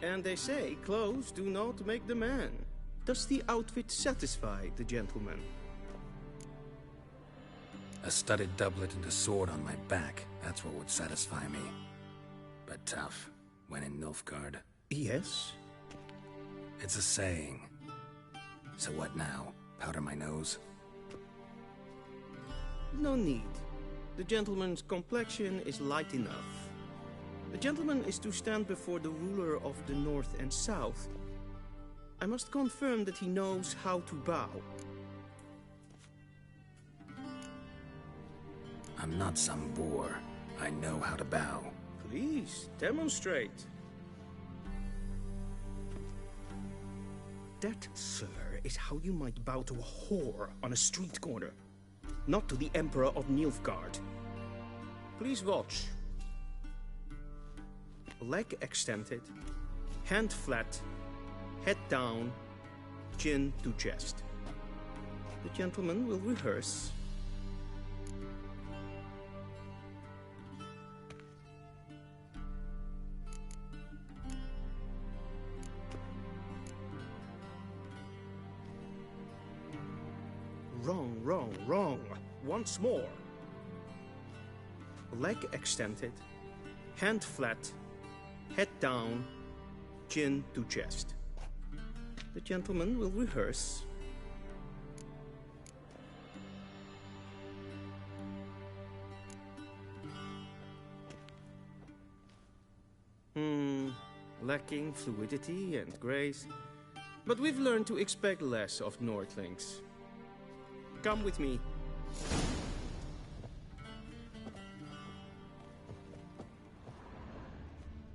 And they say clothes do not make the man. Does the outfit satisfy the gentleman? A studded doublet and a sword on my back, that's what would satisfy me. But tough, when in Nilfgaard. Yes? It's a saying. So what now? Powder my nose? No need. The gentleman's complexion is light enough. The gentleman is to stand before the ruler of the North and South. I must confirm that he knows how to bow. I'm not some boor. I know how to bow. Please, demonstrate. That, sir, is how you might bow to a whore on a street corner. Not to the Emperor of Nilfgaard. Please watch. Leg extended, hand flat, head down, chin to chest. The gentleman will rehearse. Wrong, wrong, wrong. Once more. Leg extended, hand flat, head down, chin to chest. The gentleman will rehearse. Lacking fluidity and grace. But we've learned to expect less of Nordlings. Come with me.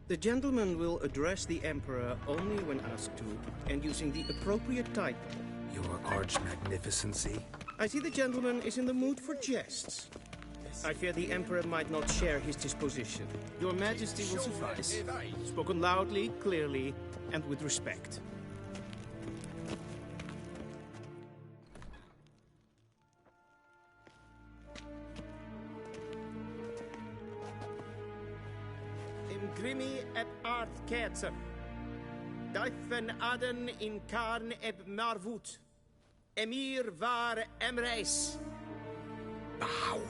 The gentleman will address the Emperor only when asked to, and using the appropriate title. Your Arch-Magnificency? I see the gentleman is in the mood for jests. I fear the Emperor might not share his disposition. Your Majesty will suffice. Spoken loudly, clearly, and with respect. Imgrimi eb art ketzer. Daifen aden in karn eb marvut. Emir var emreis. Bow.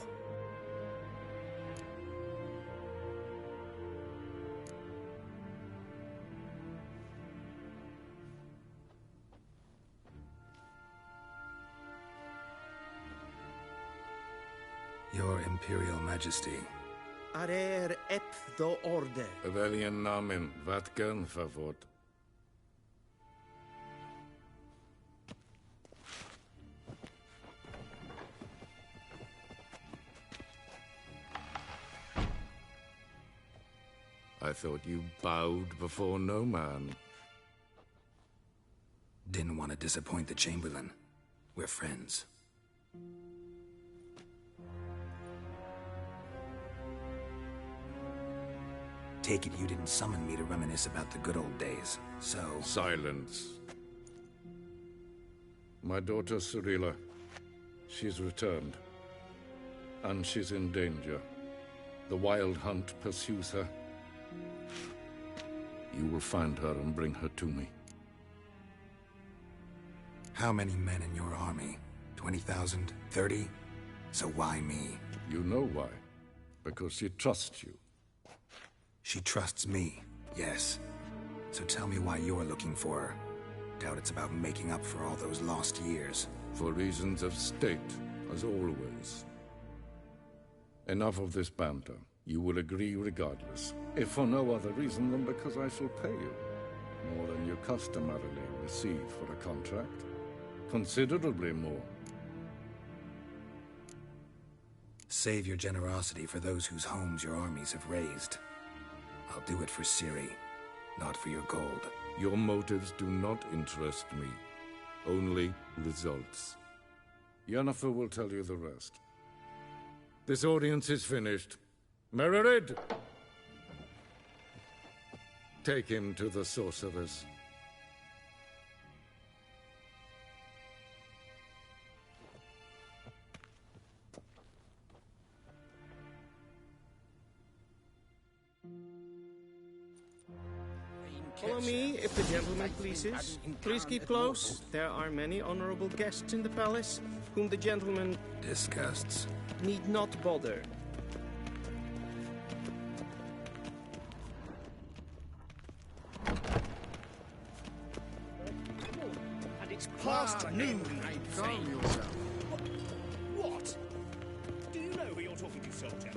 Your Imperial Majesty. Arer ep do orde. Weljen namen, wat kan favort? I thought you bowed before no man. Didn't want to disappoint the Chamberlain. We're friends. Take it you didn't summon me to reminisce about the good old days, so... Silence. My daughter Cirilla, she's returned. And she's in danger. The Wild Hunt pursues her. You will find her and bring her to me. How many men in your army? 20,000? 30? So why me? You know why. Because she trusts you. She trusts me, yes. So tell me why you're looking for her. Doubt it's about making up for all those lost years. For reasons of state, as always. Enough of this banter. You will agree regardless, if for no other reason than because I shall pay you. More than you customarily receive for a contract. Considerably more. Save your generosity for those whose homes your armies have razed. I'll do it for Ciri, not for your gold. Your motives do not interest me. Only results. Yennefer will tell you the rest. This audience is finished. Mererid! Take him to the sorceress. Follow me, if the gentleman pleases. Please keep close. There are many honorable guests in the palace, whom the gentleman Disgusts. need not bother. And it's past noon, I'd say. What? Do you know who you're talking to, soldier?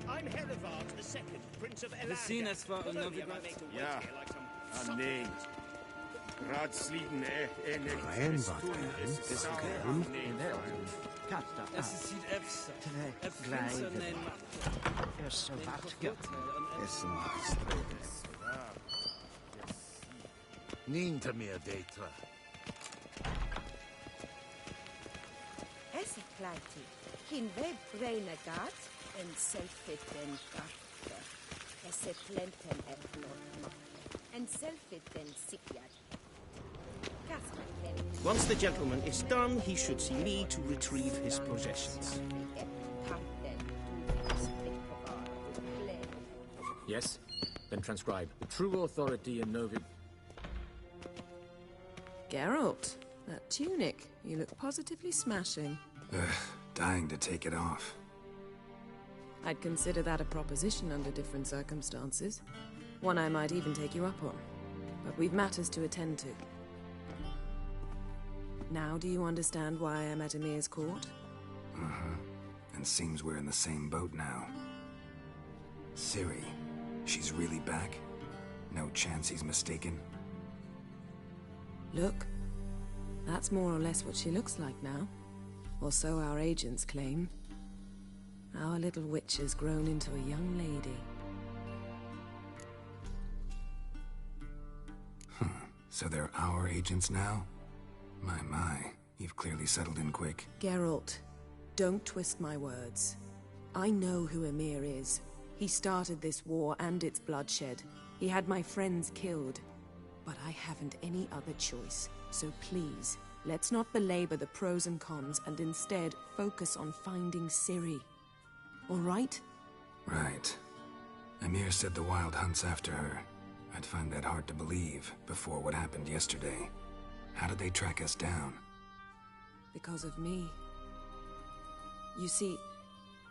I'm Herivard II, Prince of Elaga. Sinnes var Not under only am I made to wait Ja. here like some Nee. Raadsliden Es ist sitt efsa. Efsa nen Niente meer detra. Esiklaiti, hinve breinagat en selfiten garta. Eseplenten eplon en selfiten sikyat. Once the gentleman is done, he should see me to retrieve his possessions. Yes? Then transcribe. The true authority in Novi... Geralt, that tunic. You look positively smashing. Dying to take it off. I'd consider that a proposition under different circumstances. One I might even take you up on. But we've matters to attend to. Now do you understand why I'm at Emir's court? Uh-huh. And seems we're in the same boat now. Ciri, she's really back? No chance he's mistaken? Look. That's more or less what she looks like now. Or so our agents claim. Our little witch has grown into a young lady. So they're our agents now? My, you've clearly settled in quick. Geralt, don't twist my words. I know who Emir is. He started this war and its bloodshed. He had my friends killed. But I haven't any other choice. So please, let's not belabor the pros and cons and instead focus on finding Ciri. All right? Right. Emir said the Wild Hunt's after her. I'd find that hard to believe before what happened yesterday. How did they track us down? Because of me. You see,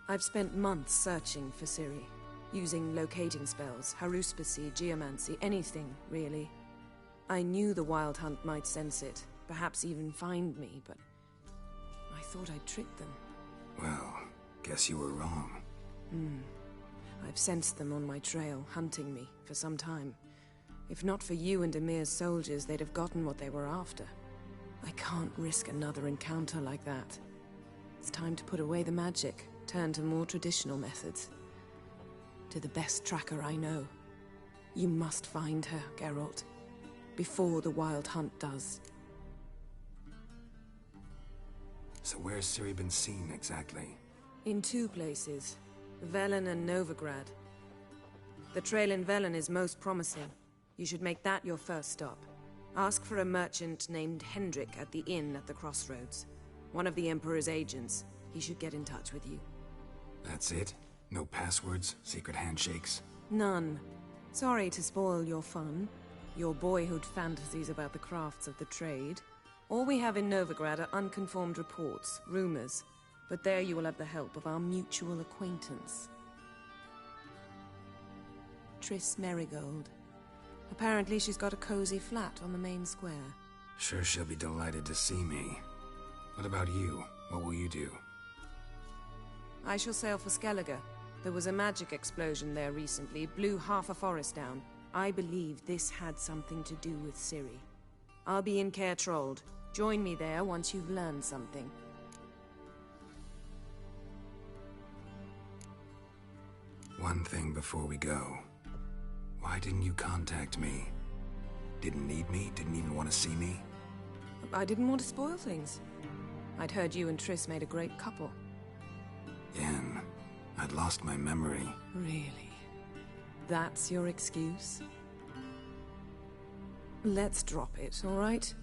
I've spent months searching for Ciri, using locating spells, haruspicy, geomancy, anything, really. I knew the Wild Hunt might sense it, perhaps even find me, but I thought I'd tricked them. Well, guess you were wrong. I've sensed them on my trail, hunting me, for some time. If not for you and Emir's soldiers, they'd have gotten what they were after. I can't risk another encounter like that. It's time to put away the magic, turn to more traditional methods. To the best tracker I know. You must find her, Geralt. Before the Wild Hunt does. So where's Ciri been seen, exactly? In two places. Velen and Novigrad. The trail in Velen is most promising. You should make that your first stop. Ask for a merchant named Hendrik at the inn at the crossroads. One of the Emperor's agents. He should get in touch with you. That's it? No passwords? Secret handshakes? None. Sorry to spoil your fun. Your boyhood fantasies about the crafts of the trade. All we have in Novigrad are unconfirmed reports, rumors. But there you will have the help of our mutual acquaintance. Triss Merigold. Apparently she's got a cozy flat on the main square. Sure she'll be delighted to see me. What about you? What will you do? I shall sail for Skellige. There was a magic explosion there recently, blew half a forest down. I believe this had something to do with Ciri. I'll be in Caer Trolde. Join me there once you've learned something. One thing before we go. Why didn't you contact me? Didn't need me? Didn't even want to see me? I didn't want to spoil things. I'd heard you and Triss made a great couple. Yen, I'd lost my memory. Really? That's your excuse? Let's drop it, all right?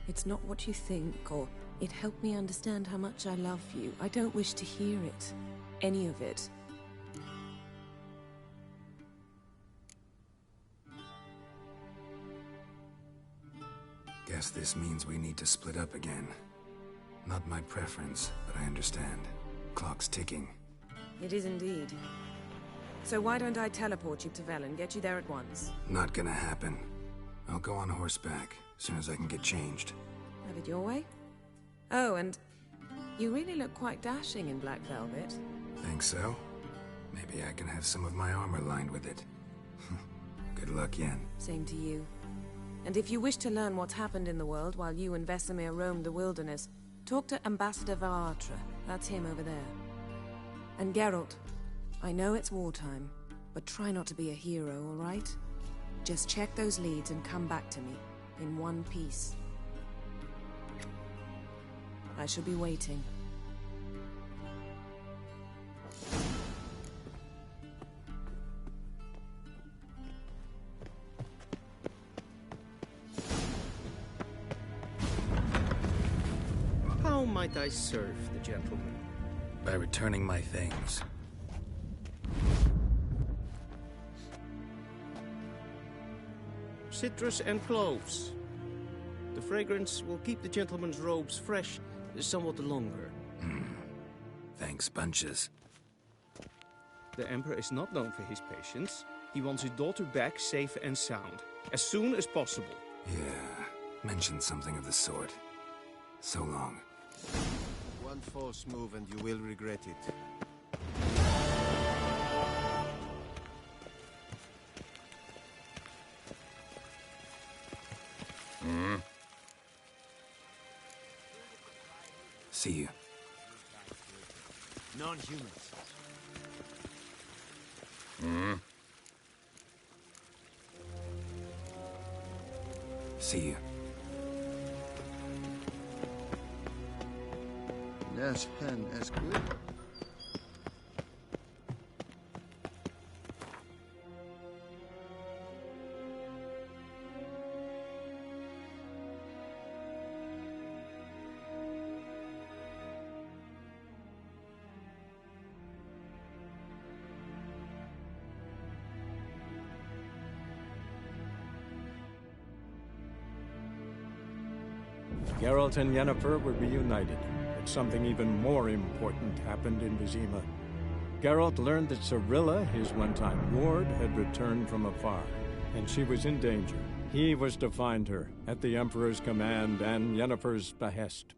It's not what you think, or it helped me understand how much I love you. I don't wish to hear it. Any of it. Guess this means we need to split up again. Not my preference, but I understand. Clock's ticking. It is indeed. So why don't I teleport you to Velen, get you there at once? Not gonna happen. I'll go on horseback, as soon as I can get changed. Have it your way? Oh, and you really look quite dashing in black velvet. Think so? Maybe I can have some of my armor lined with it. Good luck, Yen. Same to you. And if you wish to learn what's happened in the world while you and Vesemir roamed the wilderness, talk to Ambassador Varatra. That's him over there. And Geralt, I know it's wartime, but try not to be a hero, all right? Just check those leads and come back to me, in one piece. I shall be waiting. How might I serve the gentleman? By returning my things. Citrus and cloves. The fragrance will keep the gentleman's robes fresh somewhat longer. Thanks, bunches. The Emperor is not known for his patience. He wants his daughter back safe and sound, as soon as possible. Yeah, mentioned something of the sort. So long. One false move and you will regret it. See you. Non-humans. See you. Less pen as good. Geralt and Yennefer were reunited, but something even more important happened in Vizima. Geralt learned that Cirilla, his one-time ward, had returned from afar, and she was in danger. He was to find her, at the Emperor's command and Yennefer's behest.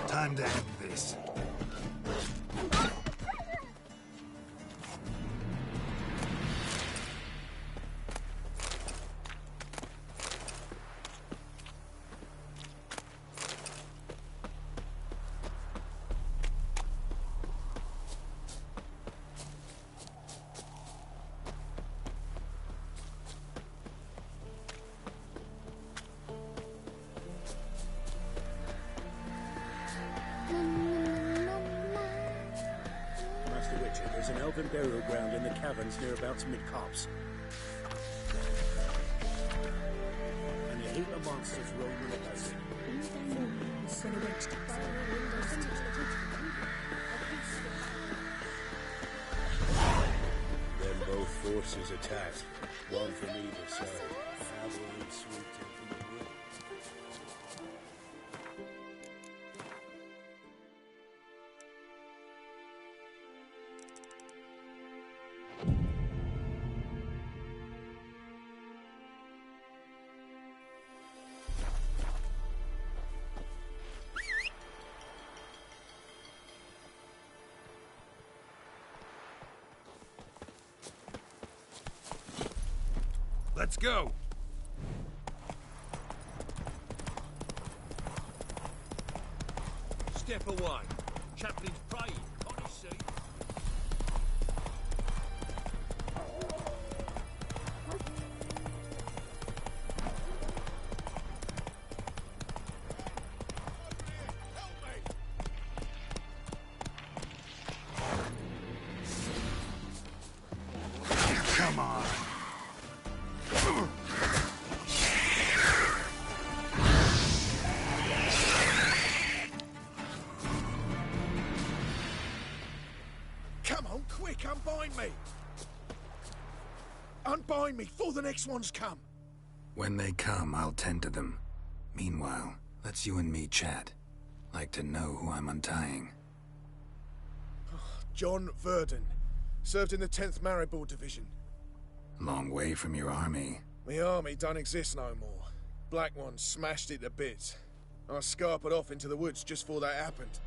Time to end this. earthen burial ground in the caverns nearabouts mid-copse. And a heap of monsters roaming about. Then both forces attacked, one from either side. Cavalry swooped in from the wood. Let's go! Step away. Chaplain's praying, can't you see? Come on. Come on, quick, unbind me! Unbind me, before the next ones come! When they come, I'll tend to them. Meanwhile, let's you and me chat. Like to know who I'm untying. John Verdon. Served in the 10th Maribor Division. Long way from your army. The army don't exist no more. Black Ones smashed it to bits. I scarpered off into the woods just before that happened.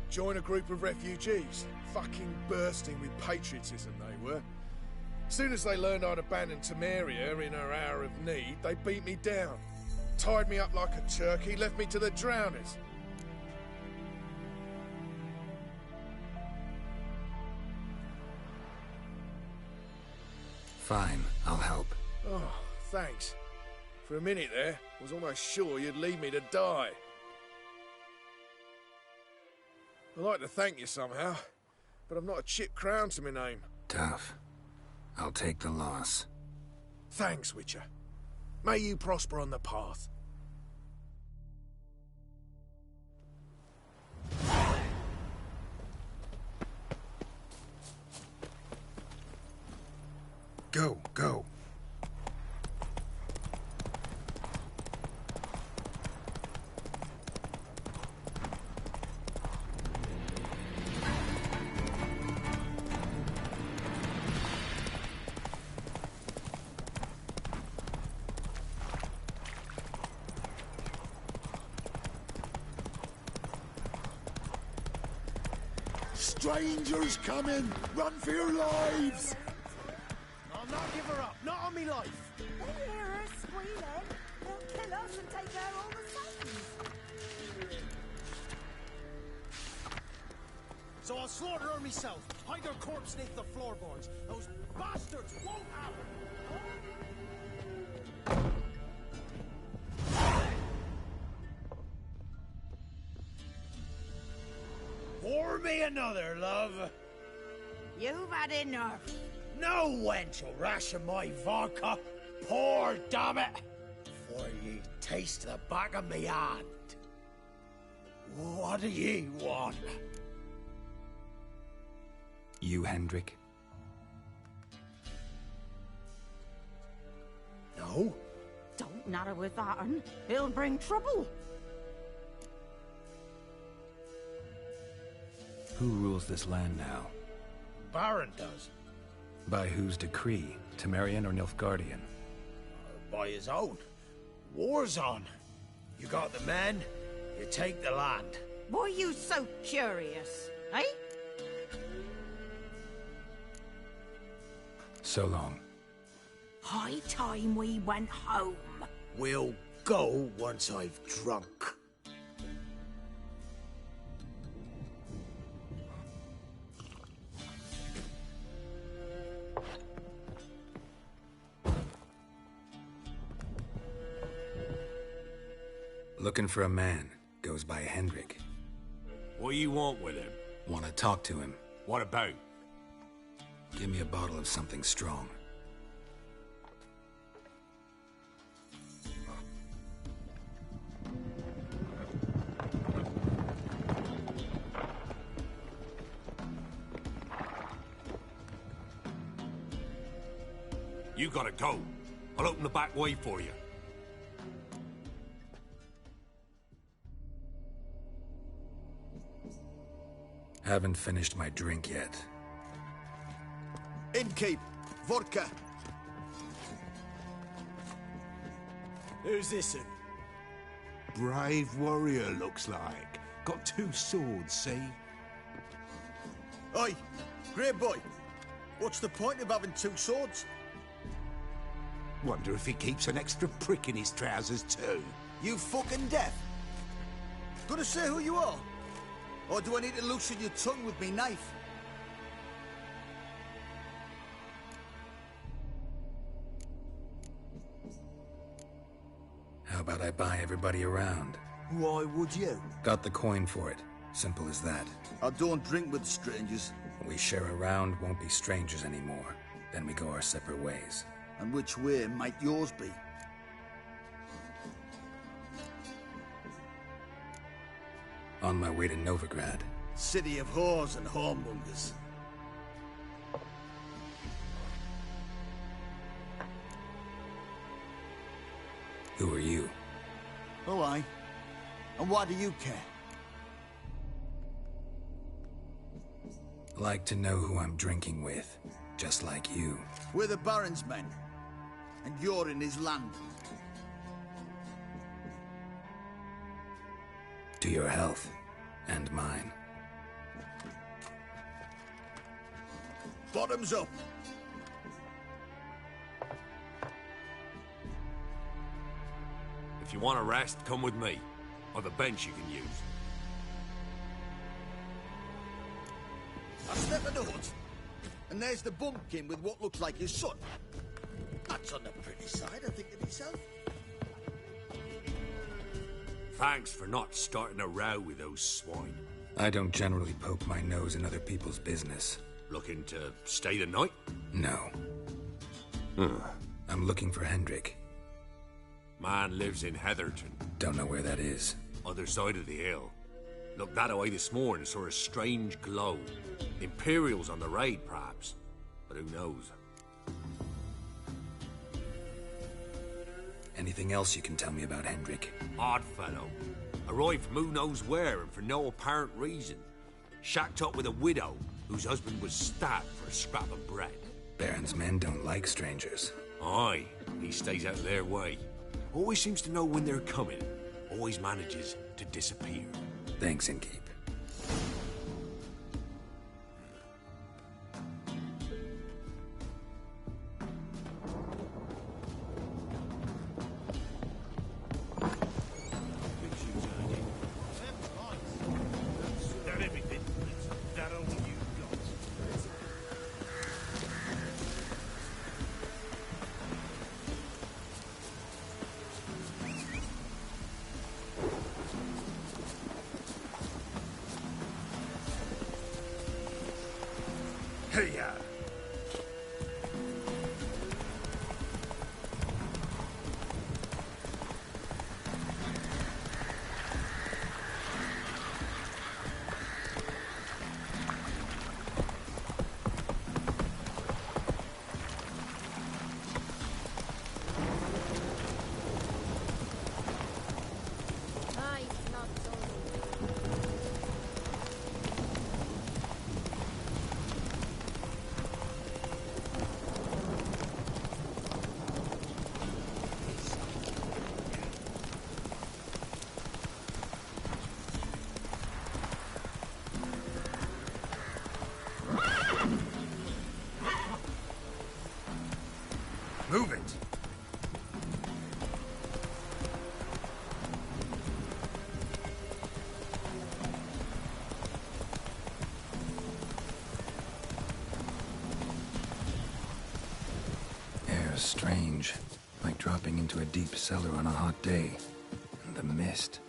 Joined a group of refugees. Fucking bursting with patriotism they were. Soon as they learned I'd abandoned Temeria in her hour of need, they beat me down. Tied me up like a turkey, left me to the drowners. Fine, I'll help. Oh, thanks. For a minute there, I was almost sure you'd leave me to die. I'd like to thank you somehow, but I've not a chip crown to my name. Tough. I'll take the loss. Thanks, Witcher. May you prosper on the path. Go, go. Strangers coming! Run for your lives! I'll not give her up, not on me life. They hear her squealing. They'll kill us and take out all the sons. So I'll slaughter her myself. Hide her corpse beneath the floorboards. Those bastards won't have her. Pour me another, love. You've had enough. No wench will ration my vodka. Pour, damn it. For ye taste the back of me hand. What do ye want? You, Hendrik? No. Don't natter with that un. It'll bring trouble. Who rules this land now? Baron does. By whose decree? Temerian or Nilfgaardian? By his own. War's on. You got the men, you take the land. Why are you so curious, eh? So long. High time we went home. We'll go once I've drunk. Looking for a man. Goes by Hendrik. What you want with him? Want to talk to him. What about? Give me a bottle of something strong. You gotta go. I'll open the back way for you. Haven't finished my drink yet. Innkeep, vodka. Who's this? Brave warrior, looks like. Got 2 swords, see? Oi, great boy. What's the point of having 2 swords? Wonder if he keeps an extra prick in his trousers too. You fucking deaf? Gonna say who you are? Or do I need to loosen your tongue with me knife? How about I buy everybody around? Why would you? Got the coin for it. Simple as that. I don't drink with strangers. We share a round, won't be strangers anymore. Then we go our separate ways. And which way might yours be? On my way to Novigrad. City of whores and whoremongers. Who are you? Oh, I. And why do you care? Like to know who I'm drinking with, just like you. We're the Baron's men, and you're in his land. To your health, and mine. Bottoms up. If you want to rest, come with me. Or the bench you can use. I step in the hut, and there's the bumpkin with what looks like his son. That's on the pretty side, I think to myself. Thanks for not starting a row with those swine. I don't generally poke my nose in other people's business. Looking to stay the night? No. I'm looking for Hendrik. Man lives in Heatherton. Don't know where that is. Other side of the hill. Looked that away this morning, saw a strange glow. Imperials on the raid, perhaps. But who knows? Anything else you can tell me about Hendrik? Odd fellow. Arrived from who knows where and for no apparent reason. Shacked up with a widow whose husband was stabbed for a scrap of bread. Baron's men don't like strangers. Aye, he stays out of their way. Always seems to know when they're coming. Always manages to disappear. Thanks, Innkeep. Hey-ya! Move it! Air's strange, like dropping into a deep cellar on a hot day. And the mist.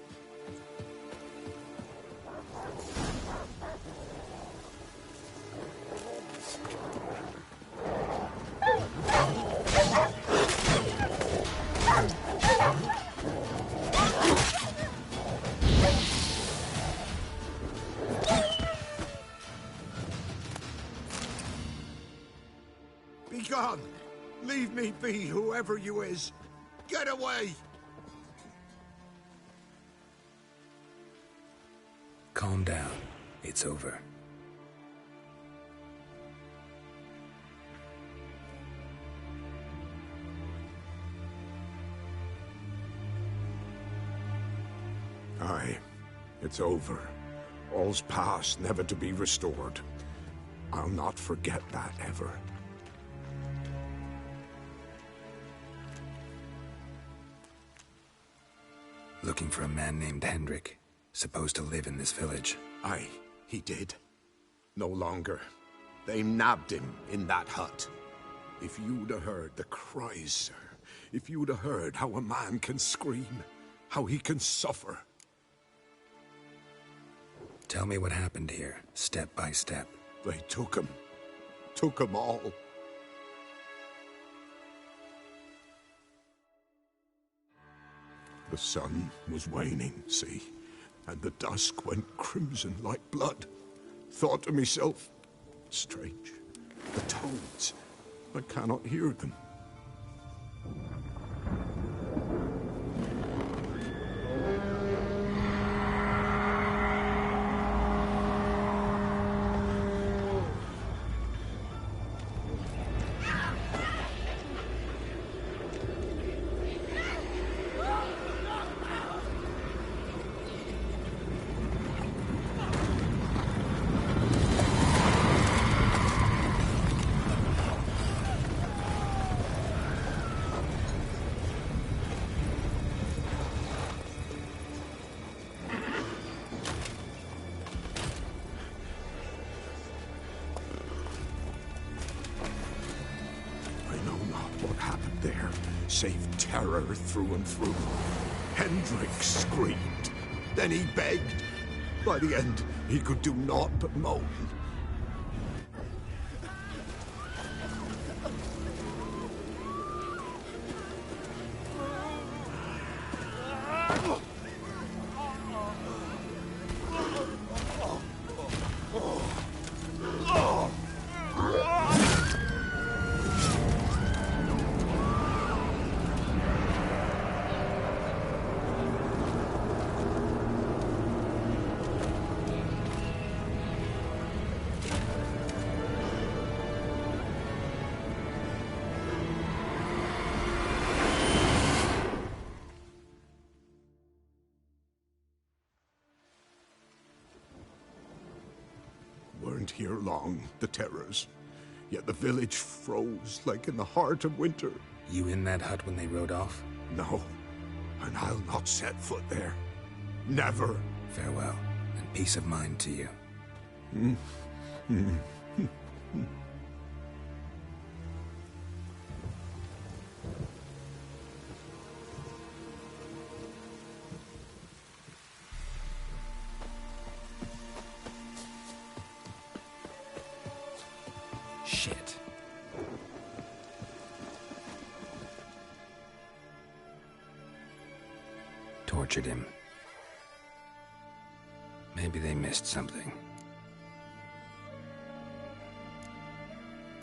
on! Leave me be, whoever you is! Get away! Calm down. It's over. Aye, it's over. All's past, never to be restored. I'll not forget that ever. Looking for a man named Hendrik, supposed to live in this village. Aye, he did. No longer. They nabbed him in that hut. If you'd have heard the cries, sir. If you'd have heard how a man can scream, how he can suffer. Tell me what happened here, step by step. They took him. Took them all. The sun was waning, see? And the dusk went crimson like blood. Thought to myself, strange. The toads. I cannot hear them. Save terror through and through. Hendrik screamed. Then he begged. By the end, he could do naught but moan. Weren't here long, the terrors. Yet the village froze like in the heart of winter. You in that hut when they rode off? No, and I'll not set foot there. Never. Farewell, and peace of mind to you. Shit. Tortured him. Maybe they missed something.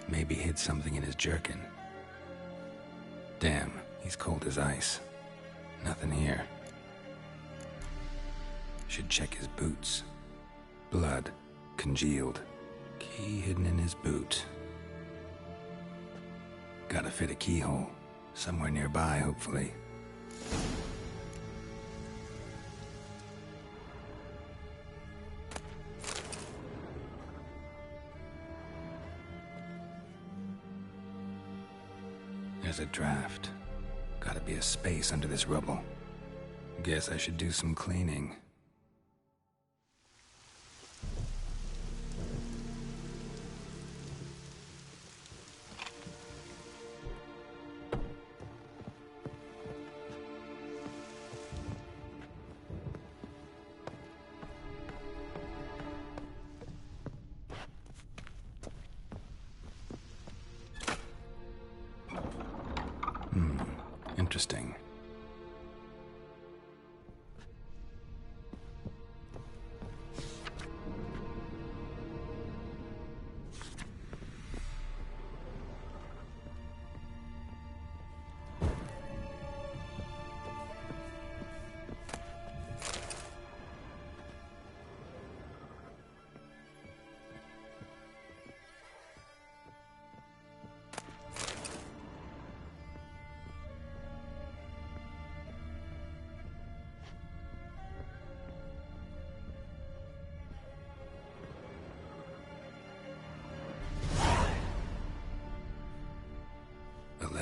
Maybe hid something in his jerkin. Damn, he's cold as ice. Nothing here. Should check his boots. Blood, congealed. Key hidden in his boot. Gotta fit a keyhole. Somewhere nearby, hopefully. There's a draft. Gotta be a space under this rubble. Guess I should do some cleaning. Interesting.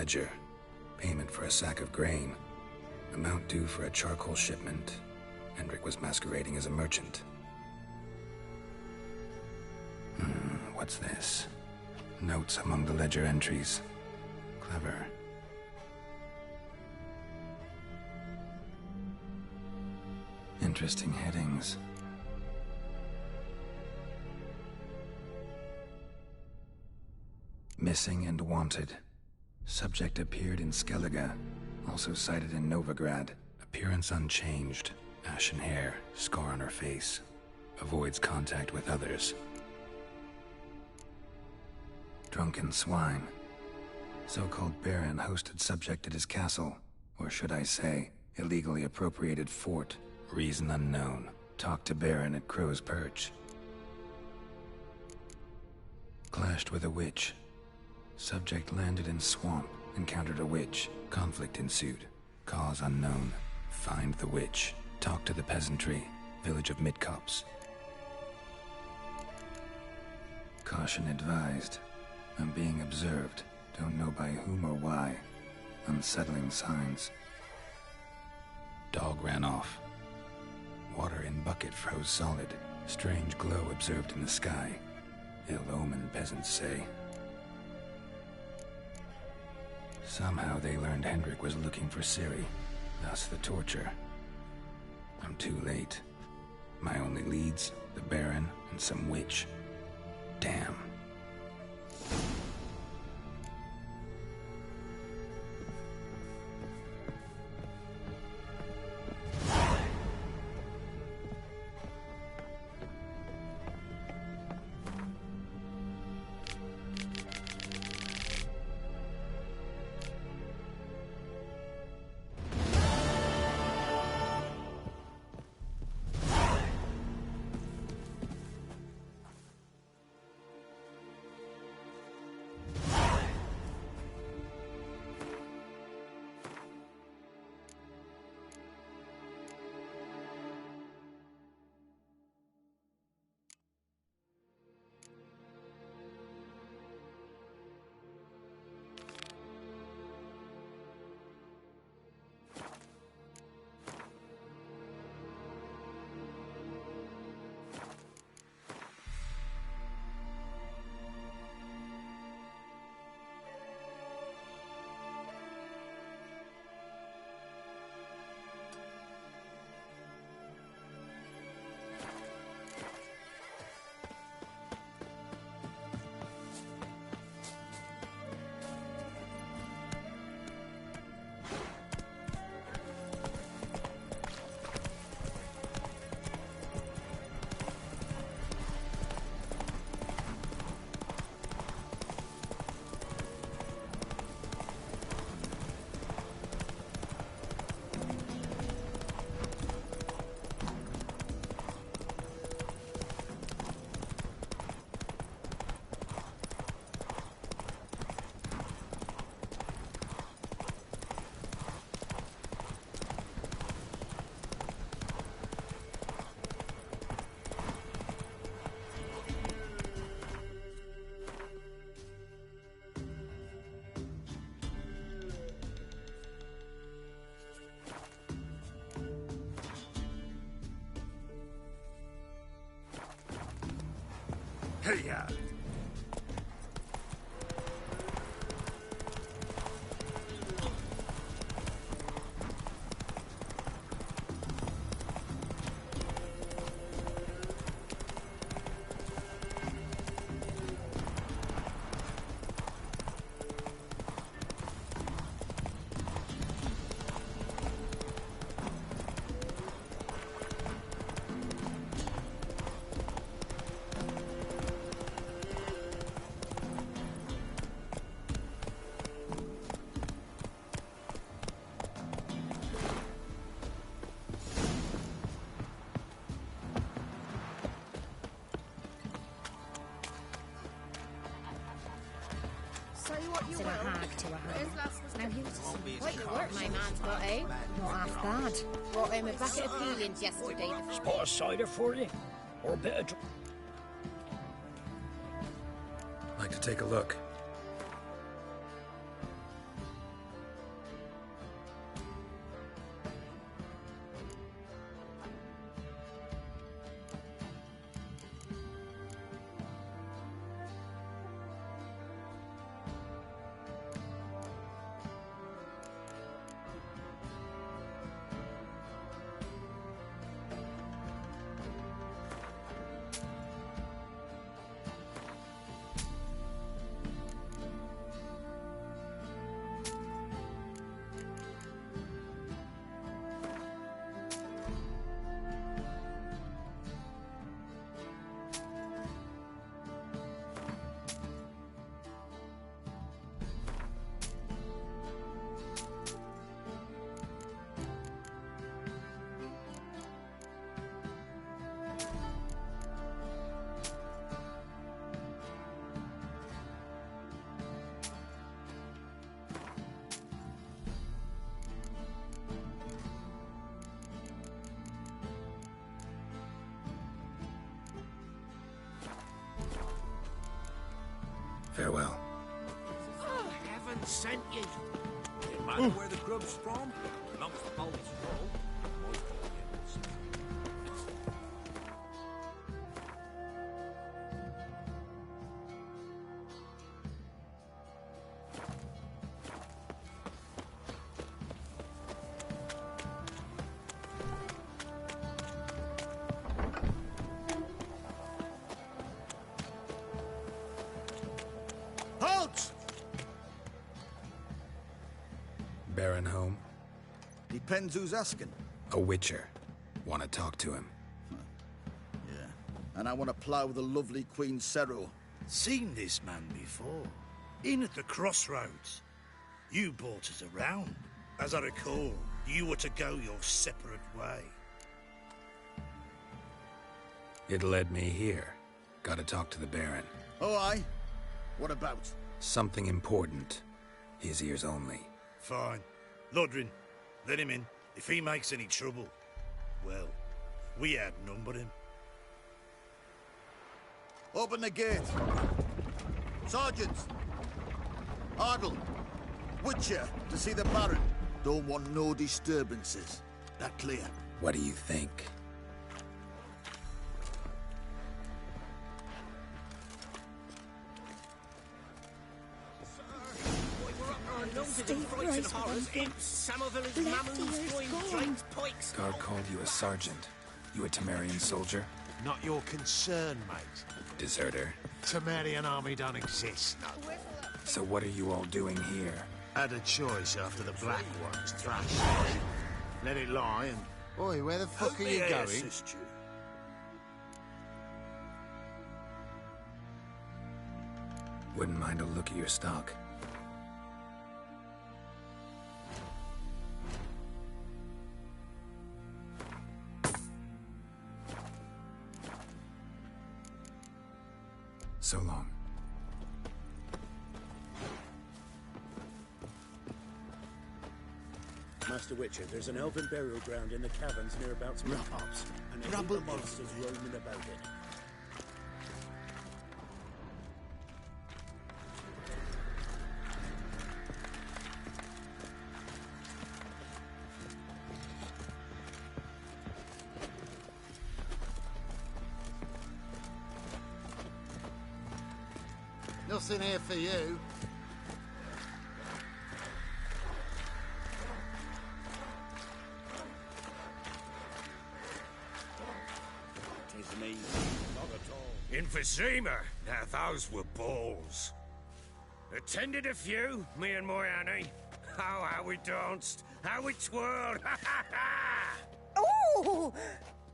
ledger. Payment for a sack of grain. Amount due for a charcoal shipment. Hendrik was masquerading as a merchant. What's this? Notes among the ledger entries. Clever. Interesting headings. Missing and wanted. Subject appeared in Skellige, also sighted in Novigrad. Appearance unchanged. Ashen hair, scar on her face. Avoids contact with others. Drunken swine. So-called Baron hosted subject at his castle, or should I say, illegally appropriated fort. Reason unknown. Talked to Baron at Crow's Perch. Clashed with a witch. Subject landed in swamp, encountered a witch. Conflict ensued. Cause unknown. Find the witch. Talk to the peasantry. Village of Midcopse. Caution advised. I'm being observed. Don't know by whom or why. Unsettling signs. Dog ran off. Water in bucket froze solid. Strange glow observed in the sky. Ill omen, peasants say. Somehow they learned Hendrik was looking for Ciri. Thus the torture. I'm too late. My only leads, the Baron and some witch. Damn. Hey-ya! It's a hag to a hag. Now who's to what you work my man's got, eh? Not half bad. Brought him a bucket of peelings yesterday. Spot of cider for you? Or a bit of... Like to take a look. Farewell. Heaven sent you. No matter where the grub's from, amongst the Polish roll, Halt! Baron home? Depends who's asking. A witcher. Want to talk to him. Yeah. And I want to plough the lovely Queen Cero. Seen this man before. In at the crossroads. You brought us around. As I recall, you were to go your separate way. It led me here. Gotta talk to the Baron. Oh, aye? What about? Something important. His ears only. Fine. Lodrin, let him in. If he makes any trouble, well, we outnumber him. Open the gate. Sergeants! Ardle! Witcher, to see the Baron. Don't want no disturbances. That clear? What do you think? Guard called you a sergeant. You a Temerian soldier? Not your concern, mate. Deserter. Temerian army don't exist, no. So what are you all doing here? Had a choice after the Black Ones thrashed. Let it lie and... Oi, where the fuck are you going? Wouldn't mind a look at your stock. So long. Master Witcher, there's an elven burial ground in the caverns nearabouts Rapops, and there are monsters roaming about it. Nothing here for you. Tis me, not at all. In Vizima, now those were balls. Attended a few, me and my Annie. Oh, how we danced, how we twirled, ha ha ha! Oh!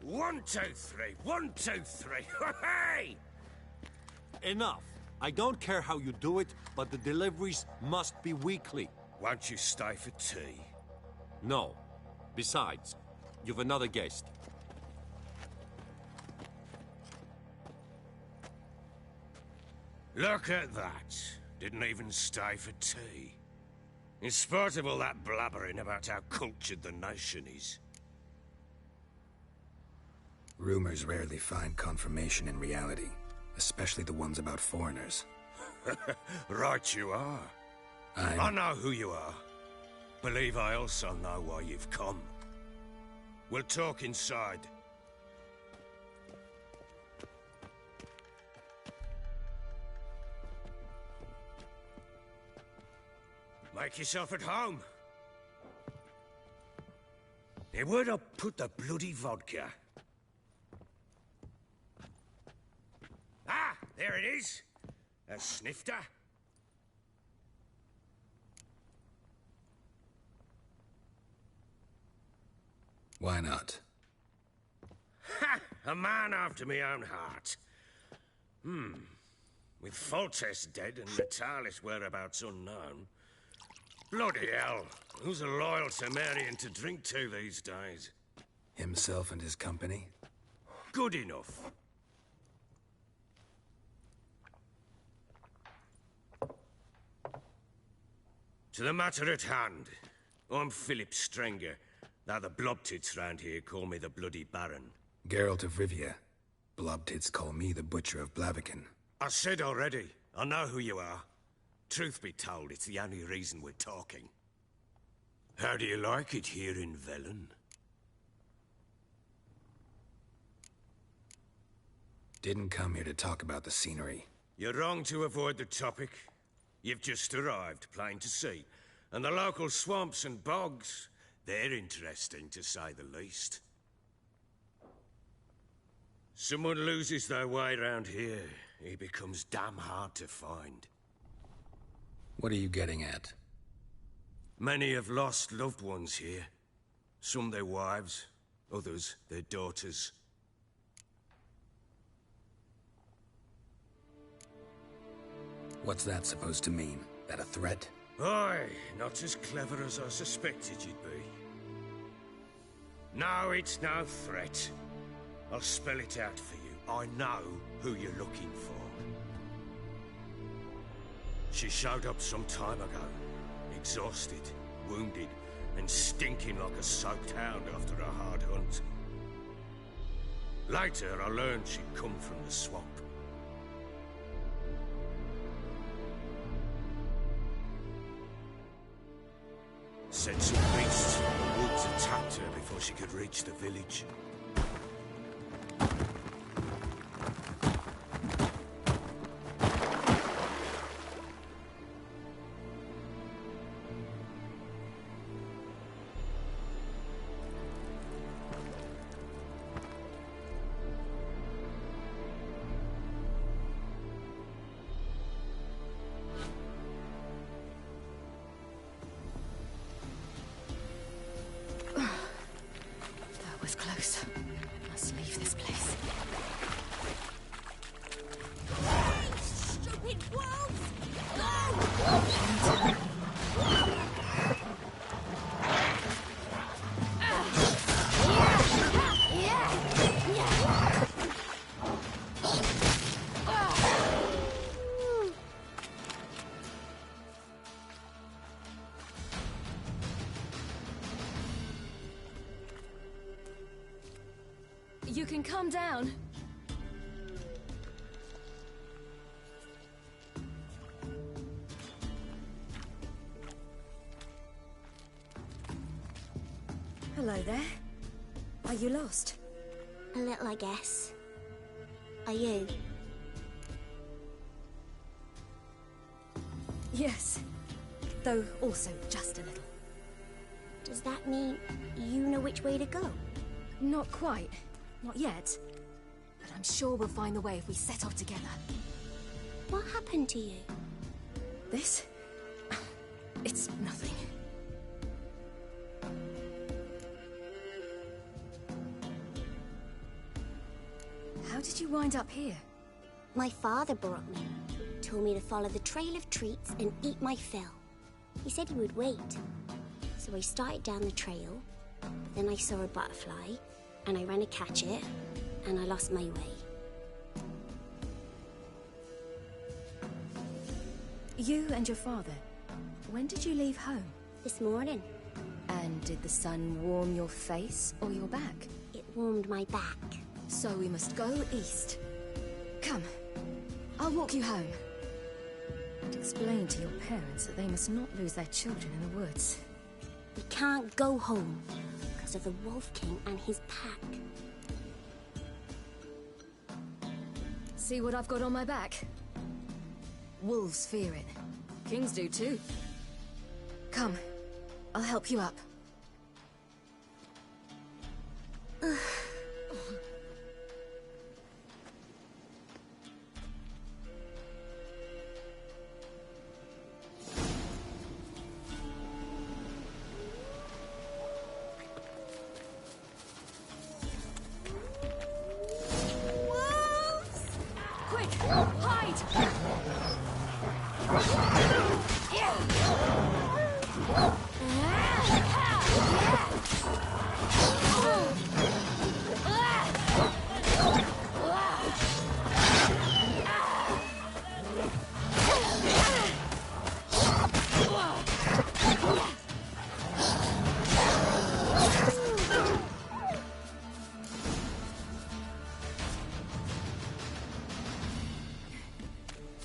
1, 2, 3, 1, 2, 3, hey! Enough. I don't care how you do it, but the deliveries must be weekly. Won't you stay for tea? No. Besides, you've another guest. Look at that. Didn't even stay for tea. In spite of all that blabbering about how cultured the nation is. Rumors rarely find confirmation in reality, especially the ones about foreigners. Right you are. I know who you are. Believe I also know why you've come. We'll talk inside. Make yourself at home. Now, where'd I put the bloody vodka? Ah, there it is. A snifter. Why not? Ha! A man after my own heart. With Foltest dead and Natalis whereabouts unknown. Bloody hell. Who's a loyal Temerian to drink to these days? Himself and his company? Good enough. To the matter at hand. I'm Philip Strenger. Now the Blobtits round here call me the Bloody Baron. Geralt of Rivia. Blobtits call me the Butcher of Blaviken. I said already, I know who you are. Truth be told, it's the only reason we're talking. How do you like it here in Velen? Didn't come here to talk about the scenery. You're wrong to avoid the topic. You've just arrived, plain to see. And the local swamps and bogs, they're interesting, to say the least. Someone loses their way around here, he becomes damn hard to find. What are you getting at? Many have lost loved ones here. Some their wives, others their daughters. What's that supposed to mean? That a threat? Aye, not as clever as I suspected you'd be. No, it's no threat. I'll spell it out for you. I know who you're looking for. She showed up some time ago, exhausted, wounded, and stinking like a soaked hound after a hard hunt. Later, I learned she'd come from the swamp. Said some beasts from the woods attacked her before she could reach the village. Close. Must leave this place. Stupid wolves! Go! You can calm down. Hello there. Are you lost? A little, I guess. Are you? Yes. Though also just a little. Does that mean you know which way to go? Not quite. Not yet. But I'm sure we'll find the way if we set off together. What happened to you? This? It's nothing. How did you wind up here? My father brought me. Told me to follow the trail of treats and eat my fill. He said he would wait. So I started down the trail, but then I saw a butterfly, and I ran to catch it, and I lost my way. You and your father, when did you leave home? This morning. And did the sun warm your face or your back? It warmed my back. So we must go east. Come, I'll walk you home. And explain to your parents that they must not lose their children in the woods. We can't go home because of the Wolf King and his pack. See what I've got on my back? Wolves fear it. Kings do too. Come, I'll help you up.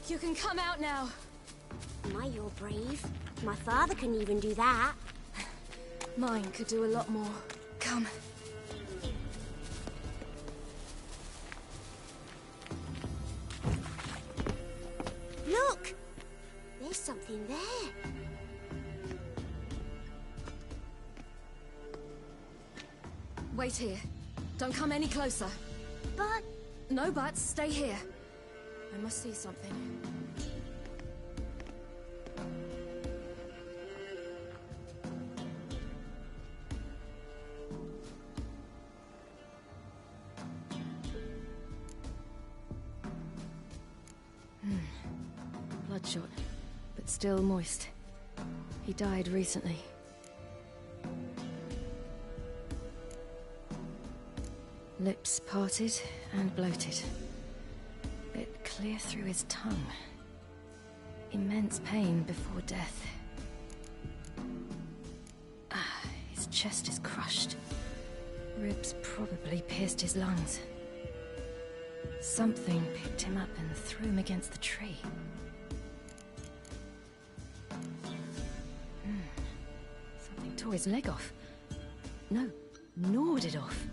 You can come out now. My, you're brave. My father couldn't even do that. Mine could do a lot more. Come. Look! There's something there. Wait here. Don't come any closer. But... No buts. Stay here. I must see something. Bloodshot, but still moist. He died recently. Lips parted and bloated. Bit clear through his tongue. Immense pain before death. His chest is crushed. Ribs probably pierced his lungs. Something picked him up and threw him against the tree. Something tore his leg off. No, gnawed it off.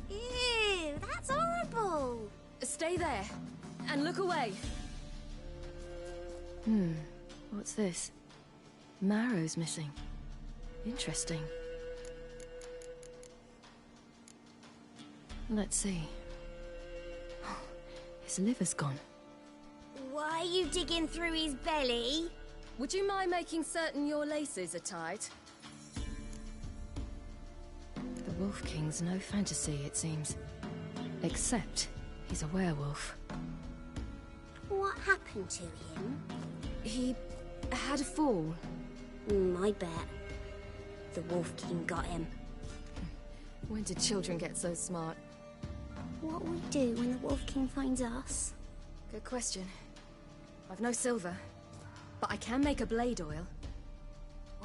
Ew, that's horrible! Stay there, and look away. What's this? Marrow's missing. Interesting. Let's see. His liver's gone. Why are you digging through his belly? Would you mind making certain your laces are tied? The Wolf King's no fantasy, it seems. Except he's a werewolf. What happened to him? He had a fall. I bet. The Wolf King got him. When did children get so smart? What will we do when the Wolf King finds us? Good question. I've no silver, but I can make a blade oil.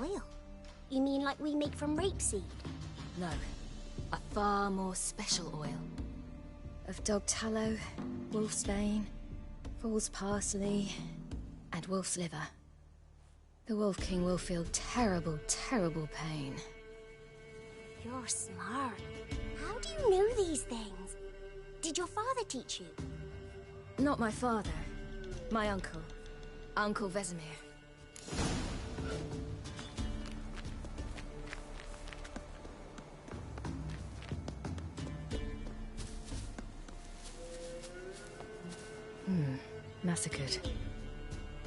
Oil? You mean like we make from rapeseed? No, a far more special oil. Of dog tallow, wolf's bane, fool's parsley, and wolf's liver. The Wolf King will feel terrible, terrible pain. You're smart. How do you know these things? Did your father teach you? Not my father. My uncle. Uncle Vesemir. Massacred.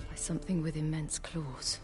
By something with immense claws.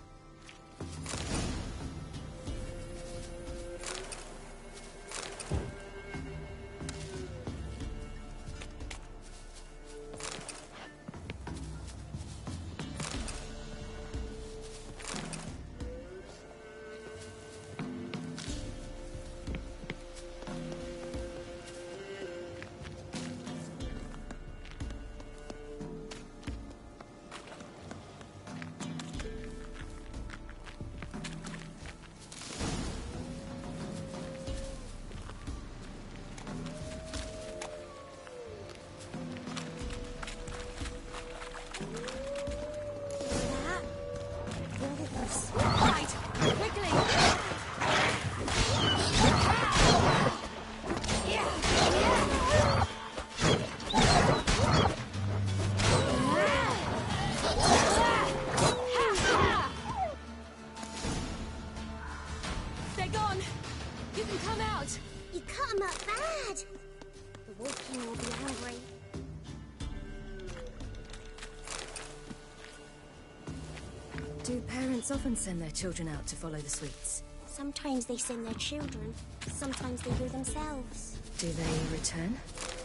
Do parents often send their children out to follow the sweets? Sometimes they send their children. Sometimes they go themselves. Do they return?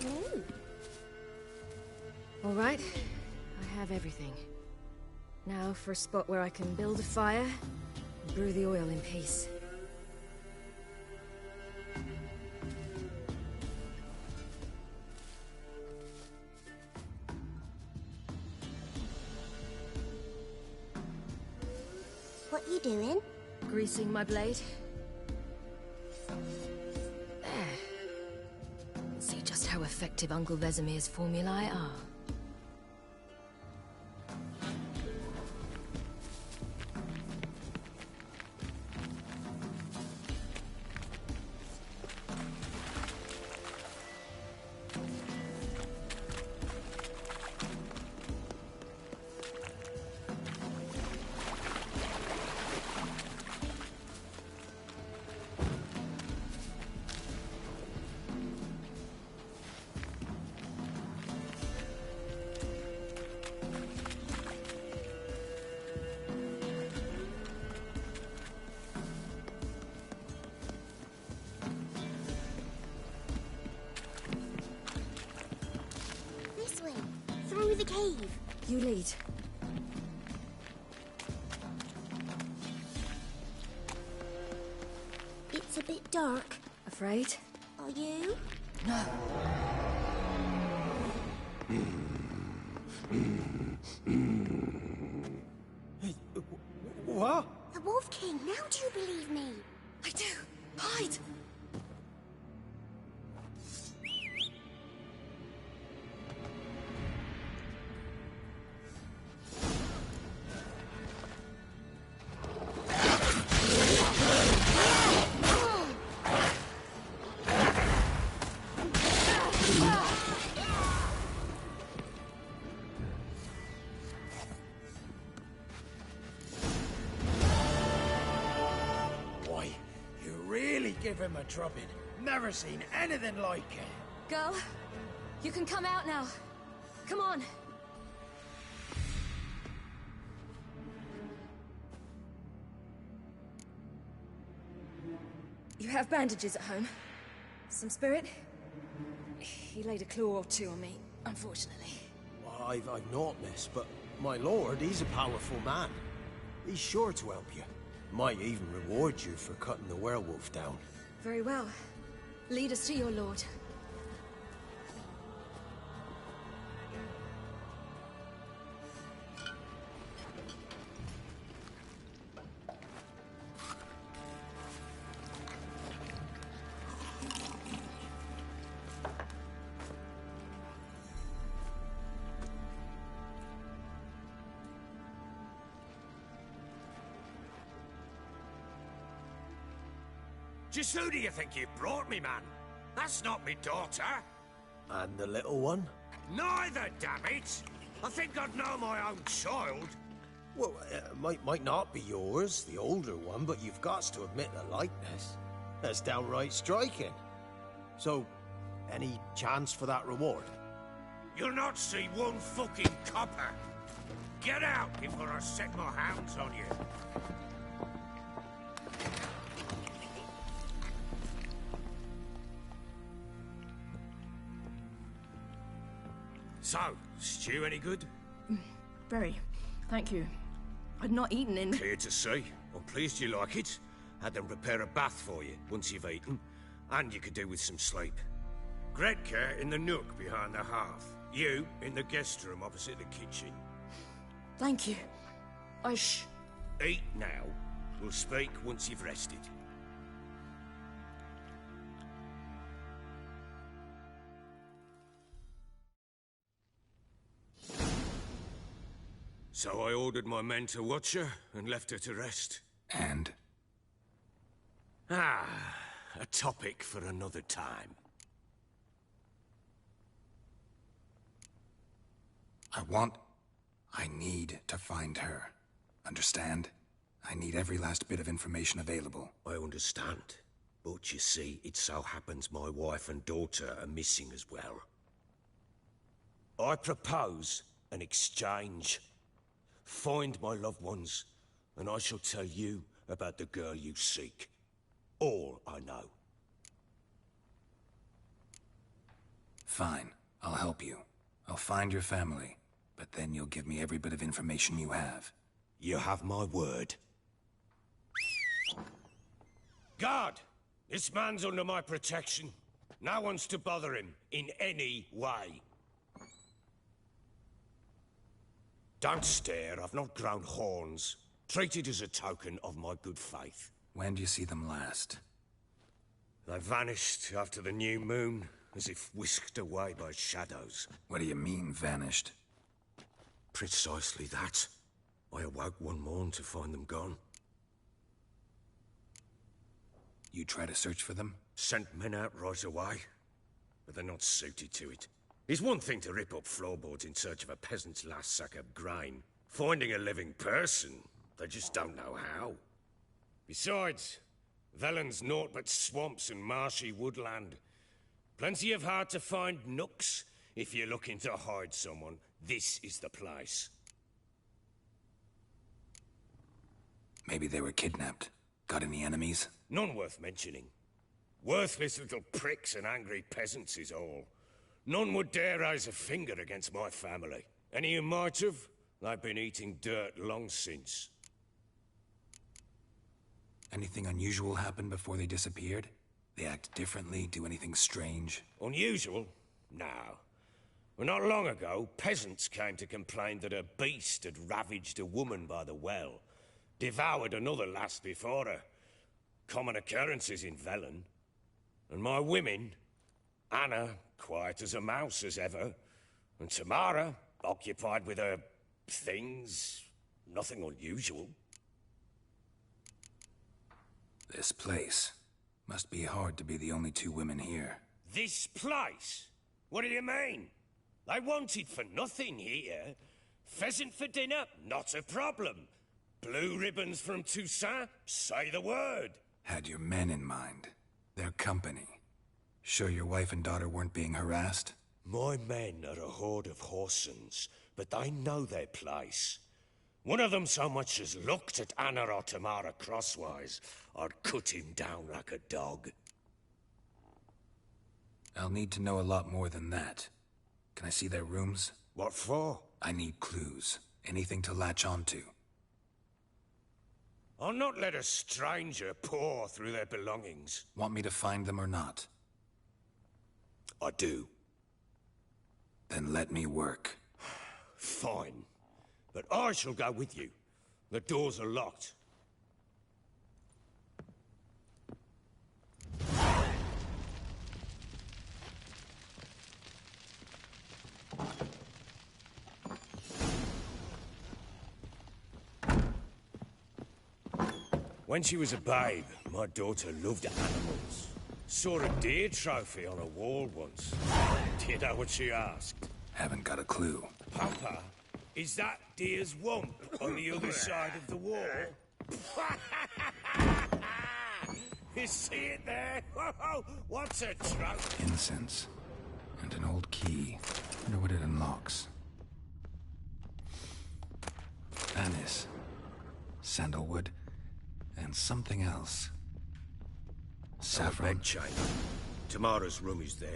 No. All right. I have everything. Now for a spot where I can build a fire and brew the oil in peace. What you doing? Greasing my blade. There. See just how effective Uncle Vesemir's formulae are. cave. You lead. It's a bit dark. Afraid? Are you? No. What? The Wolf King, now do you believe me? I do. Hide! Give him a drubbing. Never seen anything like it. Girl, you can come out now. Come on. You have bandages at home? Some spirit? He laid a claw or two on me, unfortunately. Well, I've not, miss, but my lord, he's a powerful man. He's sure to help you. Might even reward you for cutting the werewolf down. Very well. Lead us to your lord. Just who do you think you brought me, man? That's not me daughter. And the little one? Neither, damn it! I think I'd know my own child. Well, might not be yours, the older one, but you've got to admit the likeness. That's downright striking. So, any chance for that reward? You'll not see one fucking copper. Get out before I set my hounds on you. So, stew any good? Very. Thank you. I'd not eaten in... Clear to see. I'm pleased you like it. Had them prepare a bath for you once you've eaten. And you could do with some sleep. Gretke in the nook behind the hearth. You in the guest room opposite the kitchen. Thank you. Eat now. We'll speak once you've rested. So I ordered my men to watch her and left her to rest. And? A topic for another time. I need to find her. Understand? I need every last bit of information available. I understand. But you see, it so happens my wife and daughter are missing as well. I propose an exchange. Find my loved ones, and I shall tell you about the girl you seek. All I know. Fine. I'll help you. I'll find your family, but then you'll give me every bit of information you have. You have my word. Guard! This man's under my protection. No one's to bother him in any way. Don't stare, I've not grown horns. Treat it as a token of my good faith. When do you see them last? They vanished after the new moon, as if whisked away by shadows. What do you mean, vanished? Precisely that. I awoke one morn to find them gone. You try to search for them? Sent men out right away, but they're not suited to it. It's one thing to rip up floorboards in search of a peasant's last sack of grain. Finding a living person, they just don't know how. Besides, Velen's naught but swamps and marshy woodland. Plenty of hard-to-find nooks. If you're looking to hide someone, this is the place. Maybe they were kidnapped. Got any enemies? None worth mentioning. Worthless little pricks and angry peasants is all. None would dare raise a finger against my family. Any who might have, they've been eating dirt long since. Anything unusual happen before they disappeared? They act differently, do anything strange? Unusual? No. Well, not long ago, peasants came to complain that a beast had ravaged a woman by the well. Devoured another lass before her. Common occurrences in Velen. And my women, Anna, quiet as a mouse as ever, and Tamara, occupied with her things, nothing unusual. This place. Must be hard to be the only two women here. This place? What do you mean? They wanted for nothing here. Pheasant for dinner? Not a problem. Blue ribbons from Toussaint? Say the word. Had your men in mind. Their company. Sure your wife and daughter weren't being harassed? My men are a horde of Horsons, but they know their place. One of them so much as looked at Anna or Tamara crosswise, I'd cut him down like a dog. I'll need to know a lot more than that. Can I see their rooms? What for? I need clues. Anything to latch onto. I'll not let a stranger pore through their belongings. Want me to find them or not? I do. Then let me work. Fine. But I shall go with you. The doors are locked. When she was a babe, my daughter loved animals. Saw a deer trophy on a wall once. Do you know what she asked? Haven't got a clue. Papa, is that deer's wump on the other side of the wall? You see it there? Whoa, what's a trophy? Incense. And an old key. Wonder what it unlocks. Anise. Sandalwood. And something else. Saffron. Bed chamber. Tamara's room is there.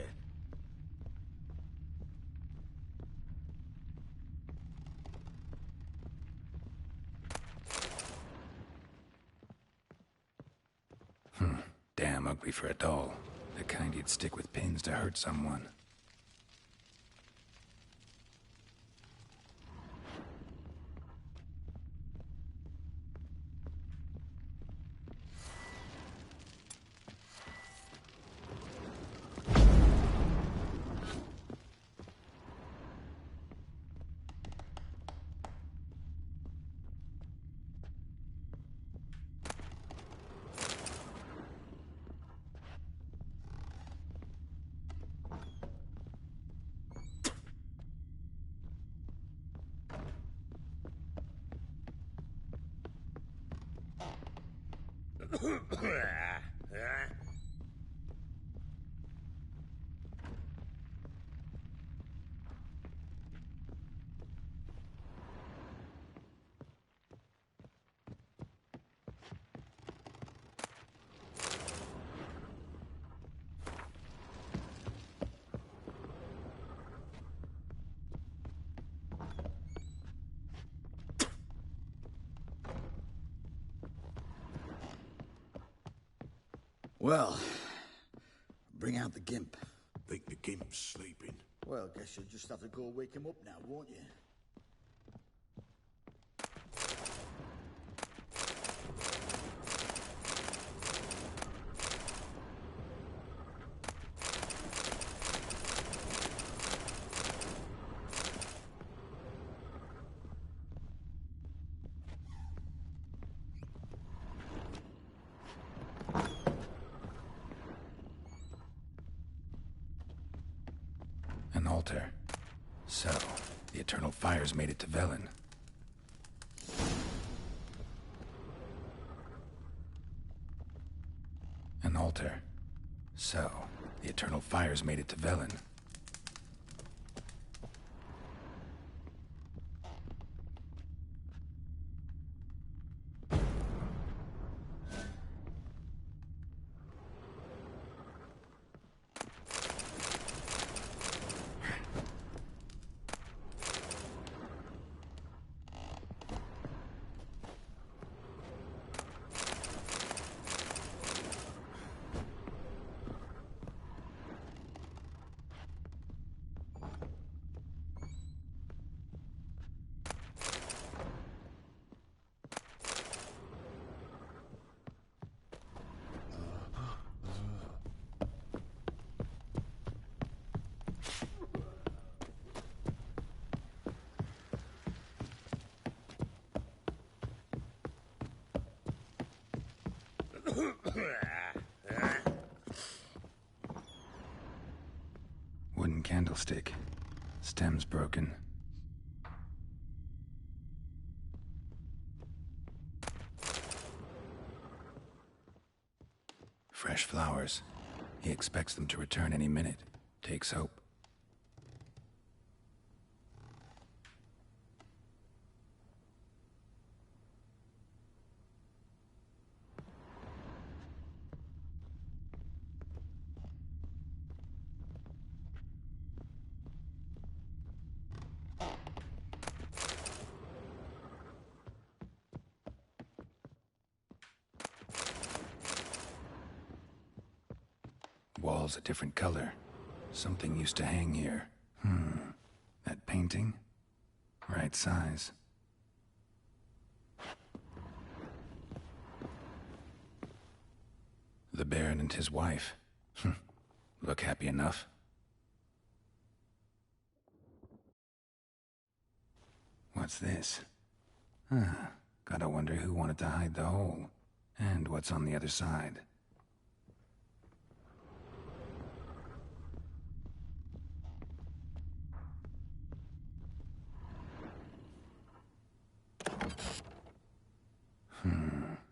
Damn ugly for a doll. The kind you'd stick with pins to hurt someone. Well, bring out the gimp. Think the gimp's sleeping? Well, guess you'll just have to go wake him up now, won't you? An altar. So, the Eternal Fires made it to Velen. An altar. So, the Eternal Fires made it to Velen. candlestick. Stem's broken. Fresh flowers. He expects them to return any minute. Takes hope. Wall's a different color. Something used to hang here. That painting? Right size. The Baron and his wife. Look happy enough. What's this? Gotta wonder who wanted to hide the hole. And what's on the other side.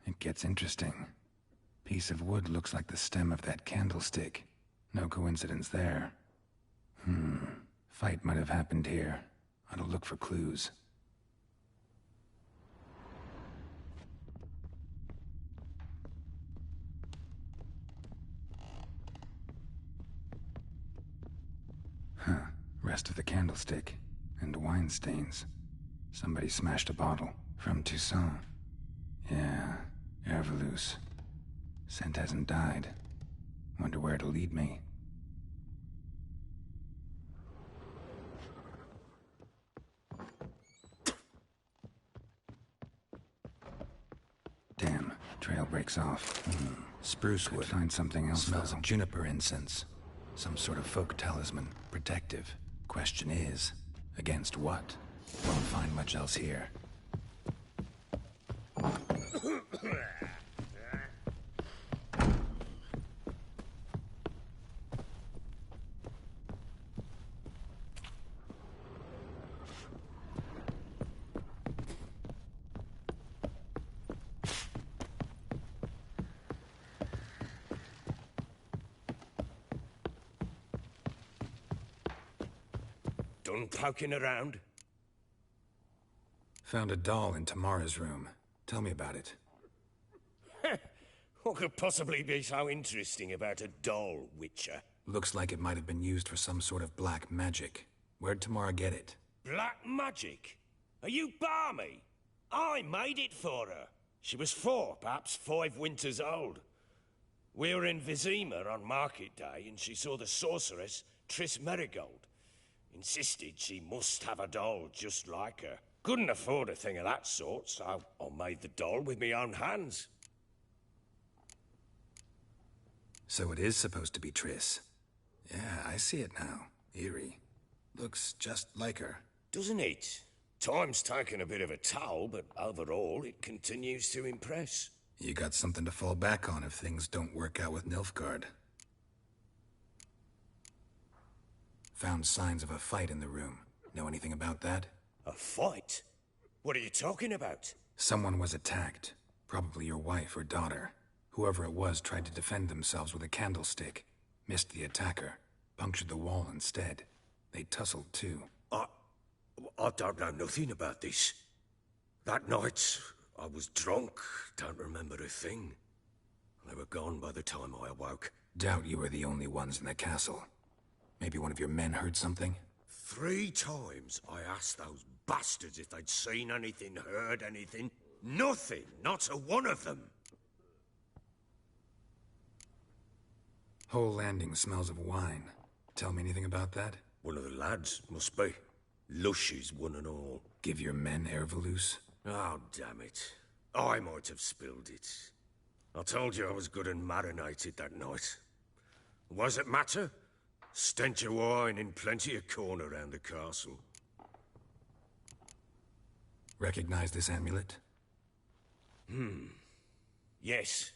It gets interesting. Piece of wood looks like the stem of that candlestick. No coincidence there. Fight might have happened here. I'll look for clues. Rest of the candlestick. And wine stains. Somebody smashed a bottle. From Toussaint. Yeah, Ervelus. Scent hasn't died. Wonder where it'll lead me. Damn, trail breaks off. Spruce wood. Could find something else. Smells of juniper incense. Some sort of folk talisman. Protective. Question is, against what? Won't find much else here. Done poking around? Found a doll in Tamara's room. Tell me about it. What could possibly be so interesting about a doll, Witcher? Looks like it might have been used for some sort of black magic. Where'd Tamara get it? Black magic? Are you balmy? I made it for her. She was 4, perhaps 5 winters old. We were in Vizima on market day, and she saw the sorceress, Triss Merigold. Insisted she must have a doll just like her. Couldn't afford a thing of that sort, so I made the doll with my own hands. So it is supposed to be Triss. Yeah, I see it now. Eerie. Looks just like her. Doesn't it? Time's taken a bit of a toll, but overall it continues to impress. You got something to fall back on if things don't work out with Nilfgaard. Found signs of a fight in the room. Know anything about that? A fight? What are you talking about? Someone was attacked. Probably your wife or daughter. Whoever it was tried to defend themselves with a candlestick. Missed the attacker. Punctured the wall instead. They tussled too. I don't know nothing about this. That night, I was drunk. Don't remember a thing. They were gone by the time I awoke. Doubt you were the only ones in the castle. Maybe one of your men heard something? 3 times I asked those bastards if they'd seen anything, heard anything. Nothing. Not a one of them. Whole landing smells of wine. Tell me anything about that? One of the lads, must be. Lushes, one and all. Give your men Ervelus? Oh, damn it. I might have spilled it. I told you I was good and marinated that night. What does it matter? Stench of wine in plenty of corn around the castle. Recognize this amulet? Yes.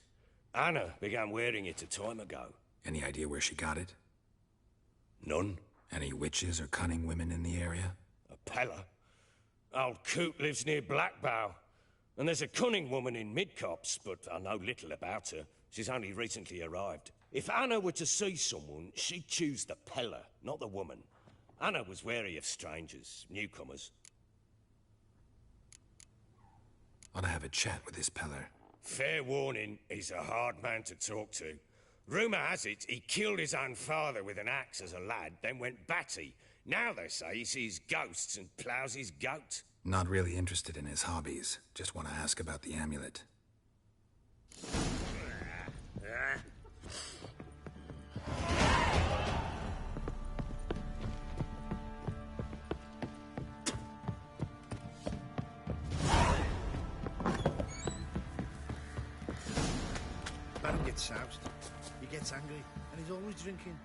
Anna began wearing it a time ago. Any idea where she got it? None. Any witches or cunning women in the area? A Peller? Old Coot lives near Blackbow. And there's a cunning woman in Midcopse, but I know little about her. She's only recently arrived. If Anna were to see someone, she'd choose the Peller, not the woman. Anna was wary of strangers, newcomers. Ought to have a chat with this Peller. Fair warning, he's a hard man to talk to. Rumour has it he killed his own father with an axe as a lad, then went batty. Now they say he sees ghosts and ploughs his goat. Not really interested in his hobbies. Just want to ask about the amulet. Baron gets soused. He gets angry, and he's always drinking.